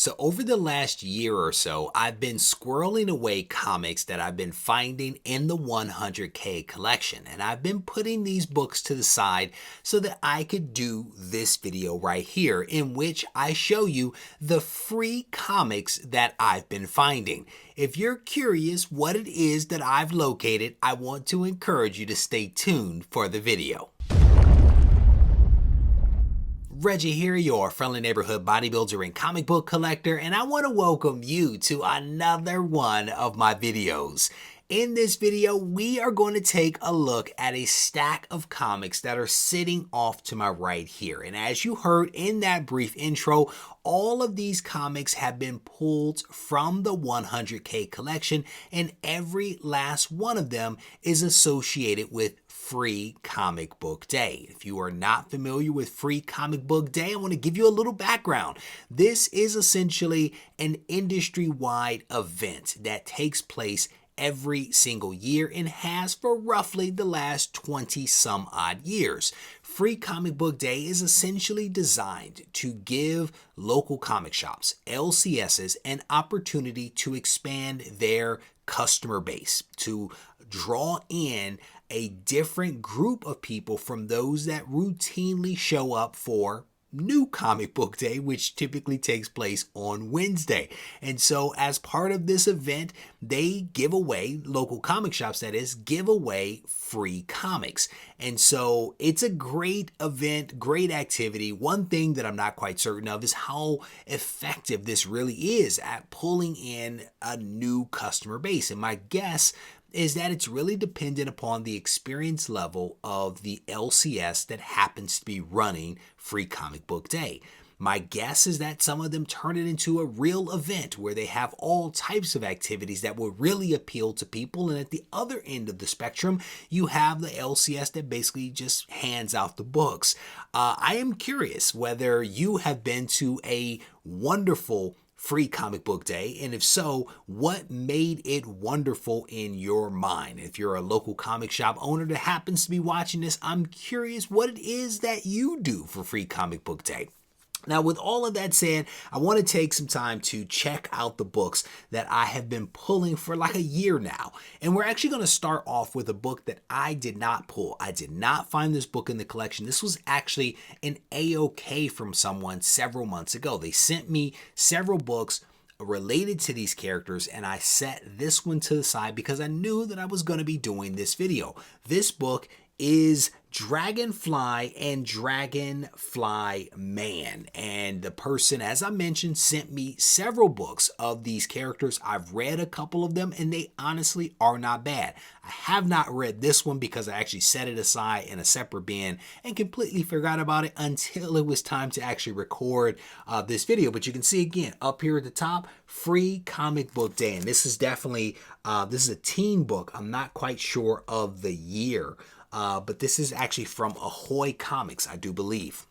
So over the last year or so, I've been squirreling away comics that I've been finding in the 100K collection. And I've been putting these books to the side so that I could do this video right here in which I show you the free comics that I've been finding. If you're curious what it is that I've located, I want to encourage you to stay tuned for the video. Reggie here, your friendly neighborhood bodybuilder and comic book collector, and I want to welcome you to another one of my videos. In this video, we are going to take a look at a stack of comics that are sitting off to my right here. And as you heard in that brief intro, all of these comics have been pulled from the 100K collection, and every last one of them is associated with Free Comic Book Day. If you are not familiar with Free Comic Book Day, I want to give you a little background. This is essentially an industry-wide event that takes place every single year and has for roughly the last 20 some odd years. Free Comic Book Day is essentially designed to give local comic shops, LCSs, an opportunity to expand their customer base, to draw in a different group of people from those that routinely show up for New Comic Book Day, which typically takes place on Wednesday. And so as part of this event, they give away, local comic shops that is, give away free comics. And so it's a great event, great activity. One thing that I'm not quite certain of is how effective this really is at pulling in a new customer base. And my guess is that it's really dependent upon the experience level of the LCS that happens to be running Free Comic Book Day. My guess is that some of them turn it into a real event where they have all types of activities that will really appeal to people. And at the other end of the spectrum, you have the LCS that basically just hands out the books. I am curious whether you have been to a wonderful Free Comic Book Day, and if so, what made it wonderful in your mind? If you're a local comic shop owner that happens to be watching this, I'm curious what it is that you do for Free Comic Book Day. Now, with all of that said, I want to take some time to check out the books that I have been pulling for like a year now. And we're actually going to start off with a book that I did not pull. I did not find this book in the collection. This was actually an AOK from someone several months ago. They sent me several books related to these characters, and I set this one to the side because I knew that I was going to be doing this video. This book is Dragonfly and Dragonfly Man, and the person, as I mentioned, sent me several books of these characters. I've read a couple of them and they honestly are not bad. I have not read this one because I actually set it aside in a separate bin and completely forgot about it until it was time to actually record this video. But you can see again up here at the top, Free Comic Book Day, and this is definitely this is a teen book. I'm not quite sure of the year. But this is actually from Ahoy Comics, I do believe.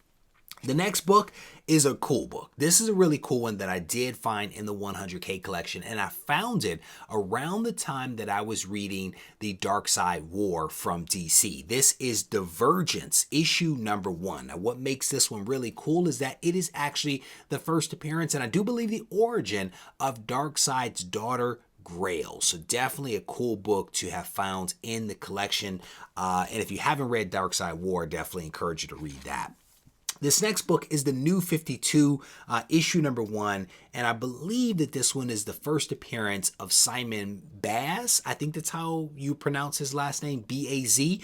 The next book is a cool book. This is a really cool one that I did find in the 100K collection, and I found it around the time that I was reading the Dark Side War from DC. This is Divergence, issue number 1. Now, what makes this one really cool is that it is actually the first appearance, and I do believe the origin of Darkseid's daughter, Grail. So definitely a cool book to have found in the collection. And if you haven't read Dark Side War, definitely encourage you to read that. This next book is the New 52, issue number 1, and I believe that this one is the first appearance of Simon Baz. I think that's how you pronounce his last name, B-A-Z.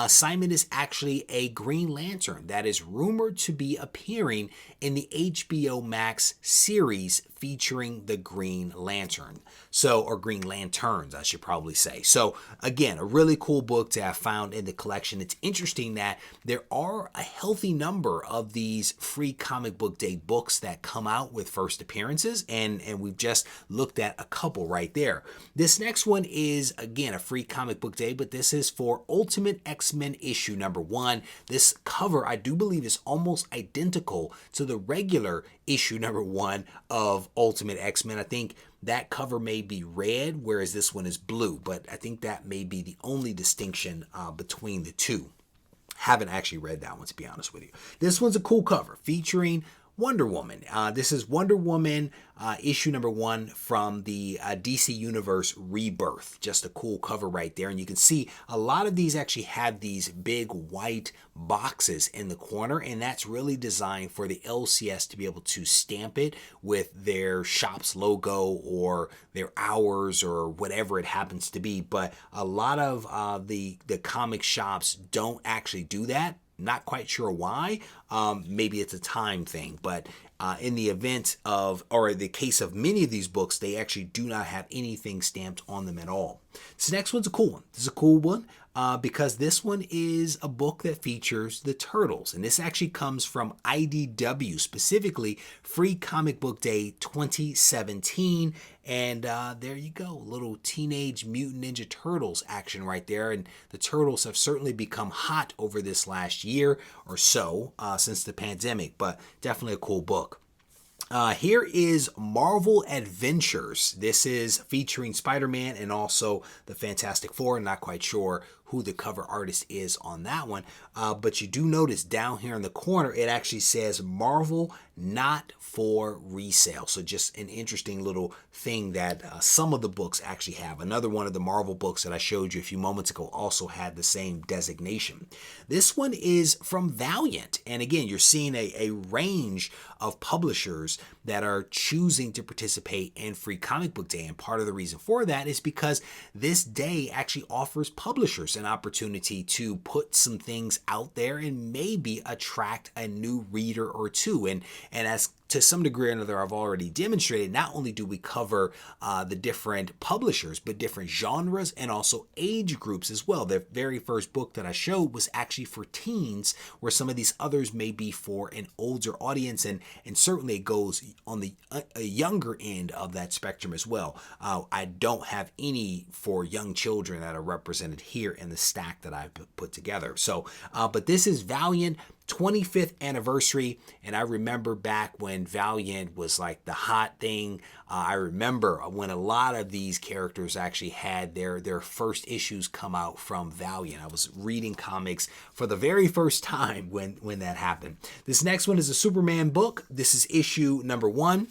Simon is actually a Green Lantern that is rumored to be appearing in the HBO Max series featuring the Green Lantern. So, or Green Lanterns, I should probably say. So, again, a really cool book to have found in the collection. It's interesting that there are a healthy number of these Free Comic Book Day books that come out with first appearances, and we've just looked at a couple right there. This next one is, again, a Free Comic Book Day, but this is for Ultimate X-Men issue number 1. This cover, I do believe, is almost identical to the regular issue number 1 of Ultimate X-Men. I think that cover may be red, whereas this one is blue, but I think that may be the only distinction between the two. Haven't actually read that one, to be honest with you. This one's a cool cover featuring Wonder Woman. This is Wonder Woman issue number 1 from the DC Universe Rebirth. Just a cool cover right there. And you can see a lot of these actually have these big white boxes in the corner, and that's really designed for the LCS to be able to stamp it with their shop's logo or their hours or whatever it happens to be. But a lot of the comic shops don't actually do that. Not quite sure why. Maybe it's a time thing, but in the event of, or the case of many of these books, they actually do not have anything stamped on them at all. This next one's a cool one. This is a cool one because this one is a book that features the Turtles. And this actually comes from IDW, specifically Free Comic Book Day 2017. And there you go, little Teenage Mutant Ninja Turtles action right there. And the Turtles have certainly become hot over this last year or so since the pandemic, but definitely a cool book. Here is Marvel Adventures. This is featuring Spider-Man and also the Fantastic Four. Not quite sure who the cover artist is on that one, but you do notice down here in the corner it actually says Marvel not for resale. So just an interesting little thing that some of the books actually have. Another one of the Marvel books that I showed you a few moments ago also had the same designation. This one is from Valiant, and again you're seeing a range of publishers that are choosing to participate in Free Comic Book Day, and part of the reason for that is because this day actually offers publishers an opportunity to put some things out there and maybe attract a new reader or two. And as to some degree or another I've already demonstrated, not only do we cover the different publishers, but different genres and also age groups as well. The very first book that I showed was actually for teens, where some of these others may be for an older audience, and certainly it goes on the younger end of that spectrum as well. I don't have any for young children that are represented here in the stack that I put together. So, but this is Valiant 25th anniversary, and I remember back when Valiant was like the hot thing. I remember when a lot of these characters actually had their first issues come out from Valiant. I was reading comics for the very first time when that happened. This next one is a Superman book. This is issue number 1.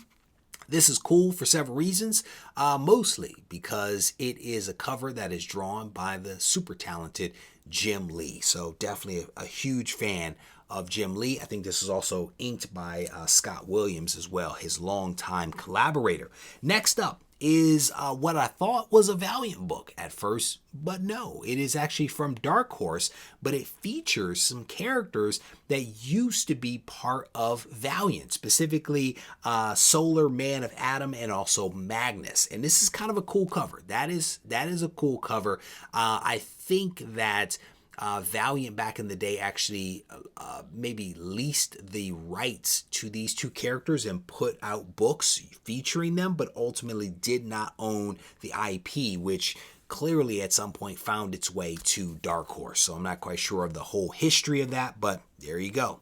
This is cool for several reasons, mostly because it is a cover that is drawn by the super talented Jim Lee. So definitely a huge fan of Jim Lee. I think this is also inked by Scott Williams as well, his longtime collaborator. Next up is what I thought was a Valiant book at first, but no, it is actually from Dark Horse, but it features some characters that used to be part of Valiant, specifically Solar, Man of Adam, and also Magnus. And this is kind of a cool cover. That is a cool cover. I think that Valiant back in the day actually maybe leased the rights to these two characters and put out books featuring them, but ultimately did not own the IP, which clearly at some point found its way to Dark Horse. So I'm not quite sure of the whole history of that, but there you go.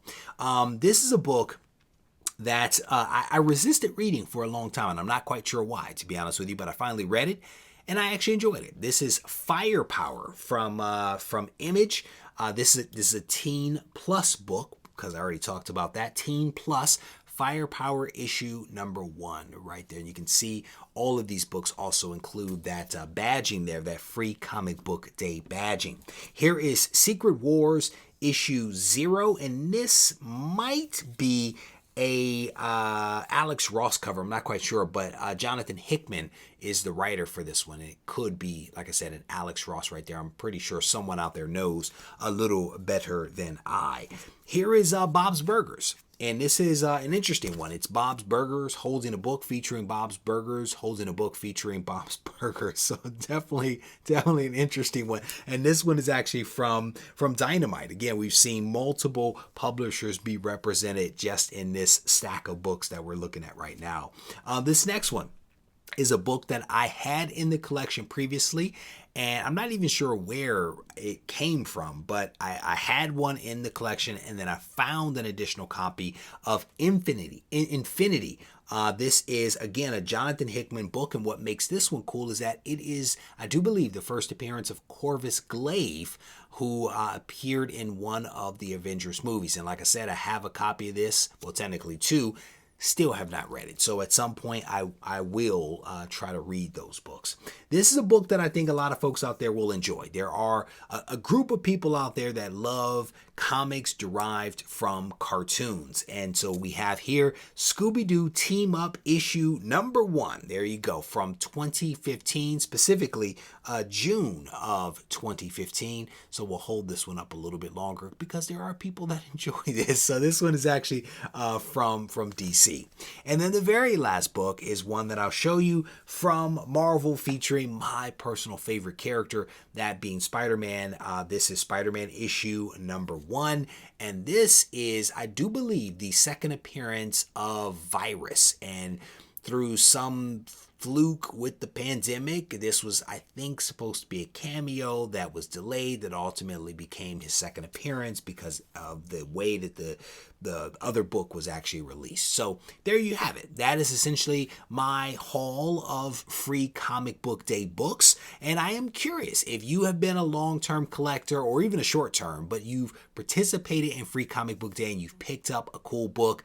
This is a book that I resisted reading for a long time, and I'm not quite sure why, to be honest with you, but I finally read it. And I actually enjoyed it. This is Firepower from Image. This is a Teen Plus book, because I already talked about that. Teen Plus, Firepower issue number 1 right there. And you can see all of these books also include that badging there, that Free Comic Book Day badging. Here is Secret Wars issue 0, and this might be a Alex Ross cover. I'm not quite sure, but Jonathan Hickman is the writer for this one. It could be, like I said, an Alex Ross right there. I'm pretty sure someone out there knows a little better than I. Here is Bob's Burgers. And this is an interesting one. It's Bob's Burgers holding a book featuring Bob's Burgers, holding a book featuring Bob's Burgers. So definitely an interesting one. And this one is actually from Dynamite. Again, we've seen multiple publishers be represented just in this stack of books that we're looking at right now. This next one is a book that I had in the collection previously, and I'm not even sure where it came from, but I had one in the collection, and then I found an additional copy of Infinity, This is, again, a Jonathan Hickman book, and what makes this one cool is that it is, I do believe, the first appearance of Corvus Glaive, who appeared in one of the Avengers movies. And like I said, I have a copy of this, well, technically two, still have not read it. So at some point, I will try to read those books. This is a book that I think a lot of folks out there will enjoy. There are a group of people out there that love comics derived from cartoons. And so we have here Scooby-Doo Team Up issue number 1. There you go, from 2015, specifically June of 2015. So we'll hold this one up a little bit longer because there are people that enjoy this. So this one is actually from DC. And then the very last book is one that I'll show you from Marvel, featuring my personal favorite character, that being Spider-Man. This is Spider-Man issue number 1. And this is, I do believe, the second appearance of Virus. And through some fluke with the pandemic, this was, I think, supposed to be a cameo that was delayed, that ultimately became his second appearance because of the way that the other book was actually released. So there you have it. That is essentially my haul of free comic book day books. And I am curious, if you have been a long-term collector or even a short-term, but you've participated in free comic book day and you've picked up a cool book,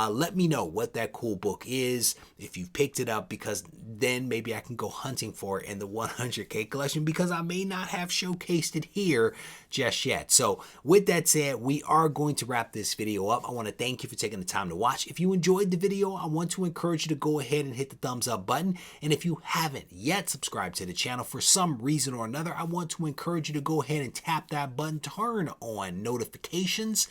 let me know what that cool book is, if you've picked it up, because then maybe I can go hunting for it in the 100K collection, because I may not have showcased it here just yet. So with that said, we are going to wrap this video up. I want to thank you for taking the time to watch. If you enjoyed the video, I want to encourage you to go ahead and hit the thumbs up button. And if you haven't yet subscribed to the channel for some reason or another, I want to encourage you to go ahead and tap that button, turn on notifications,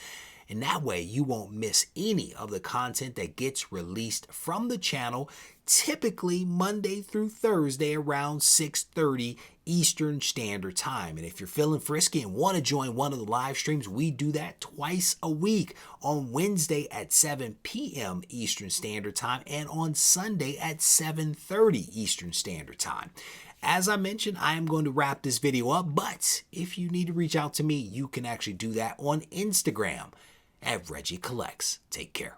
and that way you won't miss any of the content that gets released from the channel, typically Monday through Thursday around 6:30 Eastern Standard Time. And if you're feeling frisky and want to join one of the live streams, we do that twice a week, on Wednesday at 7 p.m. Eastern Standard Time and on Sunday at 7:30 Eastern Standard Time. As I mentioned, I am going to wrap this video up, but if you need to reach out to me, you can actually do that on Instagram at Regie Collects. Take care.